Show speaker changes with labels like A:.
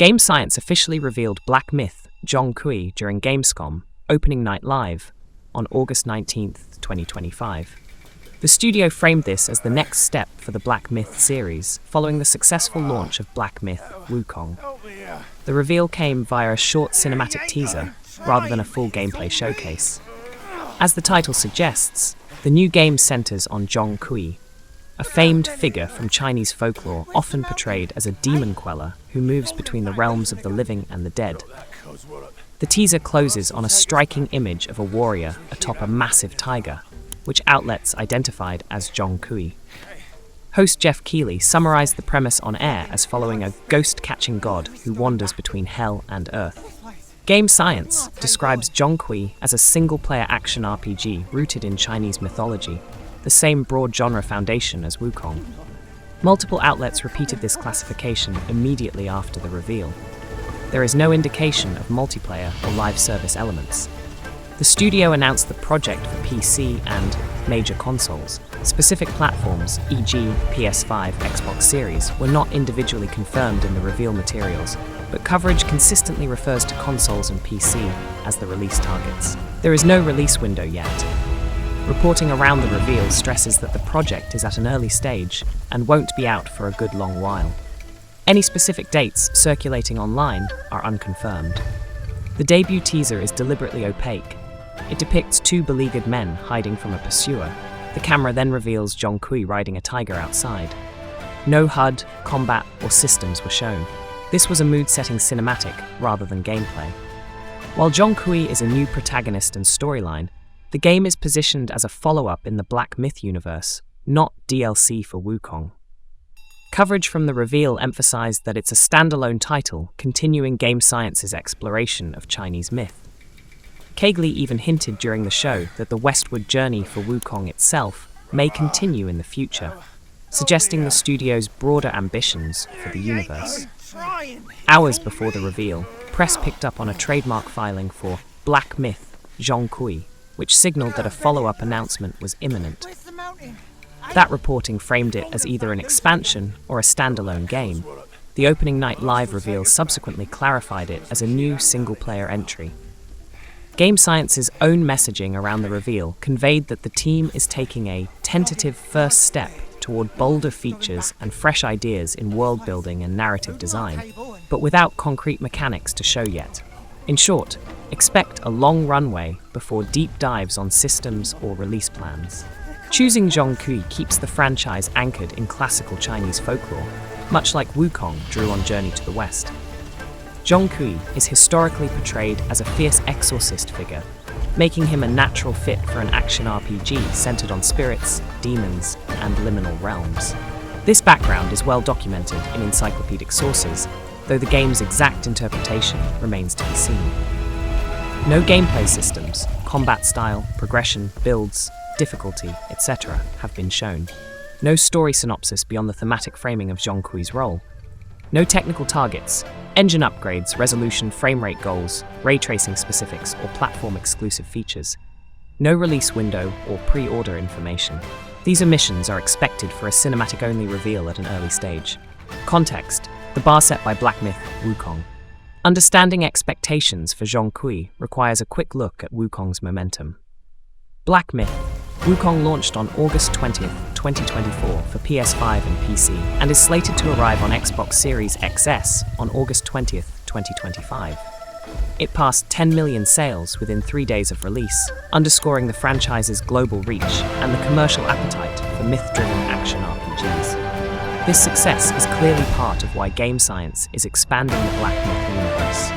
A: Game Science officially revealed Black Myth, Zhong Kui during Gamescom, opening night live, on August 19, 2025. The studio framed this as the next step for the Black Myth series, following the successful launch of Black Myth, Wukong. The reveal came via a short cinematic teaser, rather than a full gameplay showcase. As the title suggests, the new game centers on Zhong Kui, a famed figure from Chinese folklore often portrayed as a demon queller who moves between the realms of the living and the dead. The teaser closes on a striking image of a warrior atop a massive tiger, which outlets identified as Zhong Kui. Host Jeff Keighley summarized the premise on air as following a ghost-catching god who wanders between hell and earth. Game Science describes Zhong Kui as a single-player action RPG rooted in Chinese mythology, the same broad genre foundation as Wukong. Multiple outlets repeated this classification immediately after the reveal. There is no indication of multiplayer or live service elements. The studio announced the project for PC and major consoles. Specific platforms, e.g. PS5, Xbox Series, were not individually confirmed in the reveal materials, but coverage consistently refers to consoles and PC as the release targets. There is no release window yet. Reporting around the reveal stresses that the project is at an early stage and won't be out for a good long while. Any specific dates circulating online are unconfirmed. The debut teaser is deliberately opaque. It depicts two beleaguered men hiding from a pursuer. The camera then reveals Zhong Kui riding a tiger outside. No HUD, combat, or systems were shown. This was a mood-setting cinematic rather than gameplay. While Zhong Kui is a new protagonist and storyline, the game is positioned as a follow-up in the Black Myth universe, not DLC for Wukong. Coverage from the reveal emphasized that it's a standalone title, continuing Game Science's exploration of Chinese myth. Keighley even hinted during the show that the Westward Journey for Wukong itself may continue in the future, suggesting the studio's broader ambitions for the universe. Hours before the reveal, press picked up on a trademark filing for Black Myth, Zhong Kui, which signaled that a follow-up announcement was imminent. That reporting framed it as either an expansion or a standalone game. The opening night live reveal subsequently clarified it as a new single-player entry. Game Science's own messaging around the reveal conveyed that the team is taking a tentative first step toward bolder features and fresh ideas in world-building and narrative design, but without concrete mechanics to show yet. In short, expect a long runway before deep dives on systems or release plans. Choosing Zhong Kui keeps the franchise anchored in classical Chinese folklore, much like Wukong drew on Journey to the West. Zhong Kui is historically portrayed as a fierce exorcist figure, making him a natural fit for an action RPG centered on spirits, demons, and liminal realms. This background is well documented in encyclopedic sources, though the game's exact interpretation remains to be seen. No gameplay systems, combat style, progression, builds, difficulty, etc. have been shown. No story synopsis beyond the thematic framing of Zhong Kui's role. No technical targets, engine upgrades, resolution, frame rate goals, ray tracing specifics, or platform-exclusive features. No release window or pre-order information. These omissions are expected for a cinematic-only reveal at an early stage. Context: the bar set by Black Myth, Wukong. Understanding expectations for Zhong Kui requires a quick look at Wukong's momentum. Black Myth. Wukong launched on August 20th, 2024 for PS5 and PC, and is slated to arrive on Xbox Series XS on August 20th, 2025. It passed 10 million sales within 3 days of release, underscoring the franchise's global reach and the commercial appetite for myth-driven action RPGs. This success is clearly part of why Game Science is expanding the Black Myth universe.